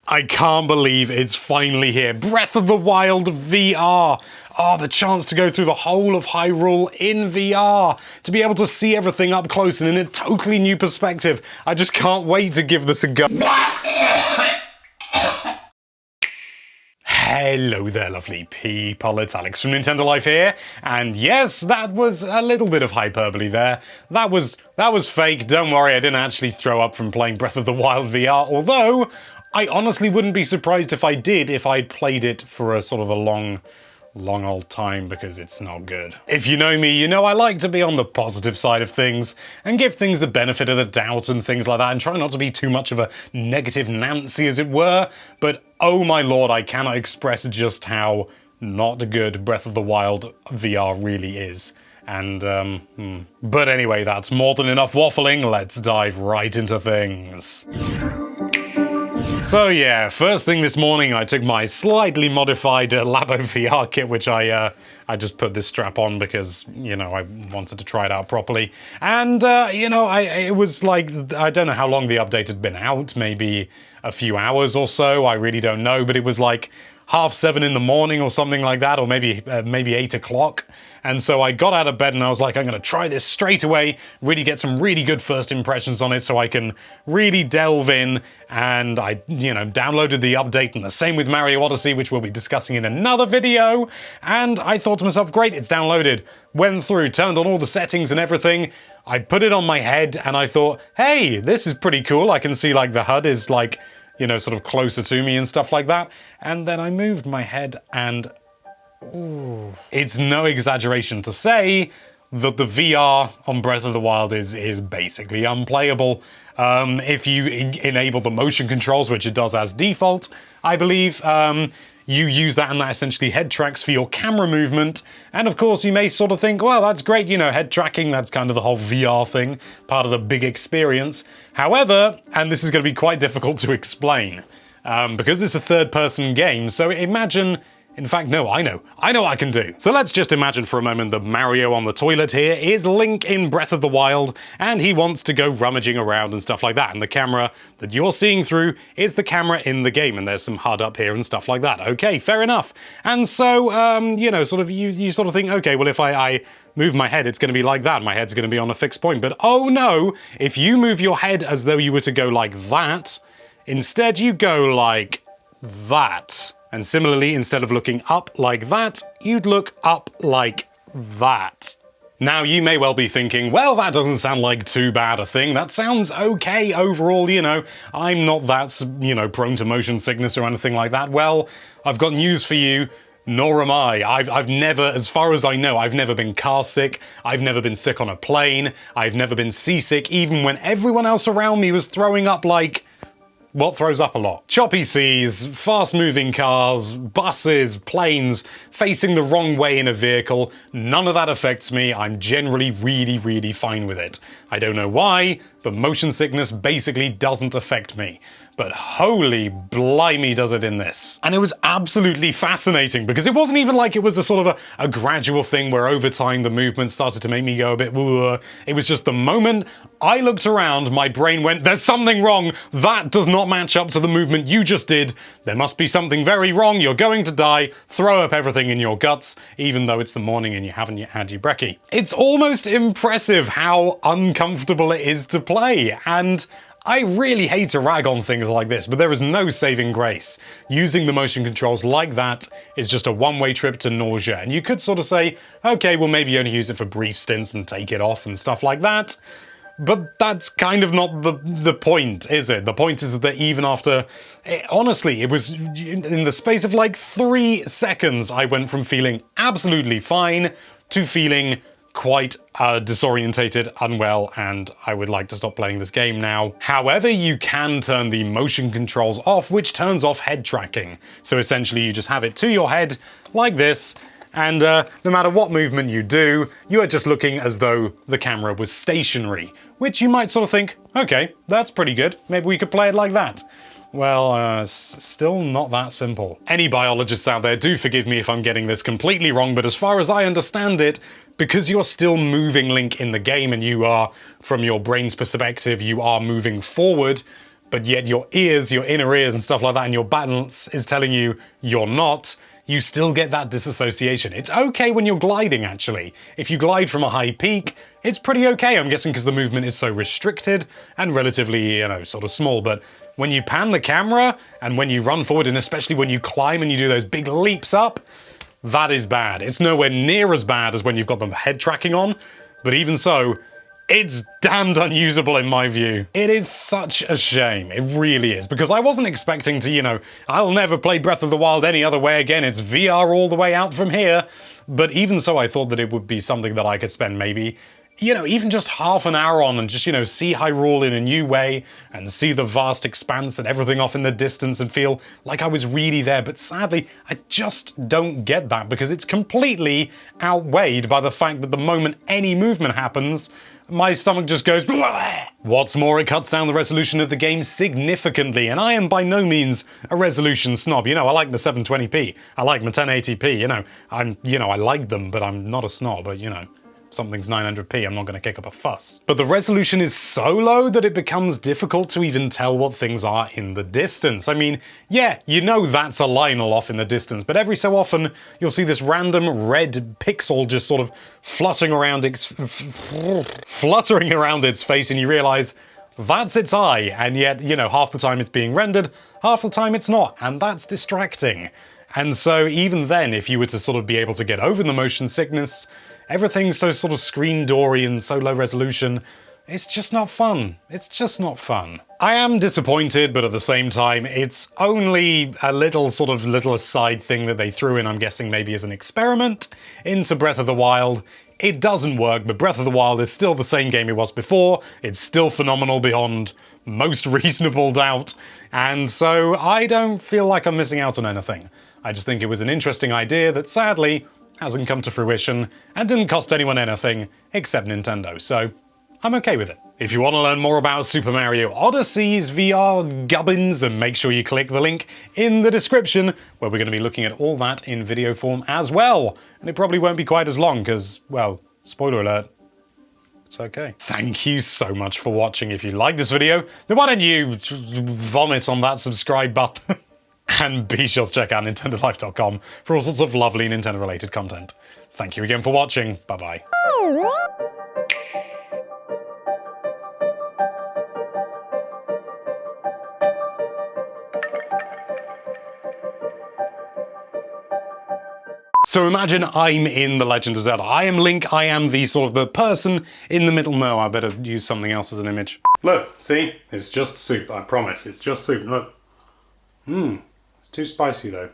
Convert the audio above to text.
I can't believe it's finally here. Breath of the Wild VR. Oh, the chance to go through the whole of Hyrule in VR. To be able to see everything up close and in a totally new perspective. I just can't wait to give this a go. Hello there, lovely people. It's Alex from Nintendo Life here. And yes, that was a little bit of hyperbole there. That was fake. Don't worry, I didn't actually throw up from playing Breath of the Wild VR, although I honestly wouldn't be surprised if I did, if I'd played it for a sort of a long old time, because it's not good. If you know me, you know I like to be on the positive side of things and give things the benefit of the doubt and things like that, and try not to be too much of a negative Nancy, as it were. But oh my lord, I cannot express just how not good Breath of the Wild VR really is. And, But anyway, that's more than enough waffling. Let's dive right into things. So yeah, first thing this morning, I took my slightly modified Labo VR kit, which I just put this strap on because, you know, I wanted to try it out properly. And, you know, it was like, I don't know how long the update had been out, maybe a few hours or so, I really don't know, but it was like 7:30 in the morning or something like that, or maybe 8 o'clock. And so I got out of bed and I was like, I'm gonna try this straight away, really get some really good first impressions on it so I can really delve in. And I, you know, downloaded the update, and the same with Mario Odyssey, which we'll be discussing in another video. And I thought to myself, great, it's downloaded. Went through, turned on all the settings and everything. I put it on my head and I thought, hey, this is pretty cool. I can see like the HUD is like, you know, sort of closer to me and stuff like that. And then I moved my head and, ooh, it's no exaggeration to say that the VR on Breath of the Wild is basically unplayable. If you enable the motion controls, which it does as default, I believe, you use that, and that essentially head tracks for your camera movement. And of course, you may sort of think, well, that's great, you know, head tracking, that's kind of the whole VR thing, part of the big experience. However, and this is going to be quite difficult to explain, because it's a third-person game, so imagine... In fact, no, I know what I can do. So let's just imagine for a moment that Mario on the toilet here is Link in Breath of the Wild, and he wants to go rummaging around and stuff like that, and the camera that you're seeing through is the camera in the game, and there's some HUD up here and stuff like that. Okay, fair enough. And so, you know, sort of, you sort of think, okay, well, if I move my head, it's going to be like that. My head's going to be on a fixed point. But oh no, if you move your head as though you were to go like that, instead you go like that. And similarly, instead of looking up like that, you'd look up like that. Now, you may well be thinking, well, that doesn't sound like too bad a thing. That sounds okay overall, you know. I'm not that, you know, prone to motion sickness or anything like that. Well, I've got news for you. Nor am I. I've never, as far as I know, I've never been car sick. I've never been sick on a plane. I've never been seasick, even when everyone else around me was throwing up like... what throws up a lot? Choppy seas, fast-moving cars, buses, planes, facing the wrong way in a vehicle. None of that affects me. I'm generally really, really fine with it. I don't know why, but motion sickness basically doesn't affect me. But holy blimey does it in this. And it was absolutely fascinating, because it wasn't even like it was a sort of a gradual thing where over time the movement started to make me go a bit woo. It was just the moment I looked around, my brain went, there's something wrong. That does not match up to the movement you just did. There must be something very wrong. You're going to die. Throw up everything in your guts, even though it's the morning and you haven't yet had your brekkie. It's almost impressive how uncomfortable it is to play, and I really hate to rag on things like this, but there is no saving grace. Using the motion controls like that is just a one-way trip to nausea, and you could sort of say, okay, well maybe you only use it for brief stints and take it off and stuff like that, but that's kind of not the point, is it? The point is that even after, honestly, it was in the space of like 3 seconds, I went from feeling absolutely fine to feeling quite disorientated, unwell, and I would like to stop playing this game now. However, you can turn the motion controls off, which turns off head tracking. So essentially you just have it to your head like this, and no matter what movement you do, you are just looking as though the camera was stationary, which you might sort of think, okay, that's pretty good, maybe we could play it like that. Well, still not that simple. Any biologists out there, do forgive me if I'm getting this completely wrong, but as far as I understand it, because you're still moving Link in the game and you are, from your brain's perspective, you are moving forward, but yet your ears, your inner ears and stuff like that, and your balance is telling you you're not, you still get that disassociation. It's okay when you're gliding, actually. If you glide from a high peak, it's pretty okay, I'm guessing because the movement is so restricted and relatively, you know, sort of small. But when you pan the camera and when you run forward, and especially when you climb and you do those big leaps up, that is bad. It's nowhere near as bad as when you've got the head tracking on, but even so, it's damned unusable in my view. It is such a shame, it really is, because I wasn't expecting to, you know, I'll never play Breath of the Wild any other way again, it's VR all the way out from here, but even so I thought that it would be something that I could spend maybe, you know, even just half an hour on and just, you know, see Hyrule in a new way and see the vast expanse and everything off in the distance and feel like I was really there. But sadly, I just don't get that because it's completely outweighed by the fact that the moment any movement happens, my stomach just goes blah. What's more, it cuts down the resolution of the game significantly, and I am by no means a resolution snob. You know, I like my 720p, I like my 1080p, you know, I like them, but I'm not a snob, but you know. Something's 900p, I'm not going to kick up a fuss. But the resolution is so low that it becomes difficult to even tell what things are in the distance. I mean, yeah, you know that's a Lionel off in the distance, but every so often you'll see this random red pixel just sort of fluttering around its face, and you realize that's its eye, and yet, you know, half the time it's being rendered, half the time it's not, and that's distracting. And so even then, if you were to sort of be able to get over the motion sickness, everything's so sort of screen-doory and so low resolution, it's just not fun. It's just not fun. I am disappointed, but at the same time, it's only a little aside thing that they threw in, I'm guessing maybe as an experiment, into Breath of the Wild. It doesn't work, but Breath of the Wild is still the same game it was before. It's still phenomenal beyond most reasonable doubt, and so I don't feel like I'm missing out on anything. I just think it was an interesting idea that sadly hasn't come to fruition and didn't cost anyone anything except Nintendo, so I'm okay with it. If you want to learn more about Super Mario Odyssey's VR gubbins, then make sure you click the link in the description, where we're going to be looking at all that in video form as well. And it probably won't be quite as long because, well, spoiler alert, it's okay. Thank you so much for watching. If you like this video, then why don't you vomit on that subscribe button? And be sure to check out NintendoLife.com for all sorts of lovely Nintendo-related content. Thank you again for watching. Bye-bye. So imagine I'm in The Legend of Zelda. I am Link, I am the sort of the person in the middle. No, I better use something else as an image. Look, see? It's just soup, I promise. It's just soup. Look. It's too spicy though.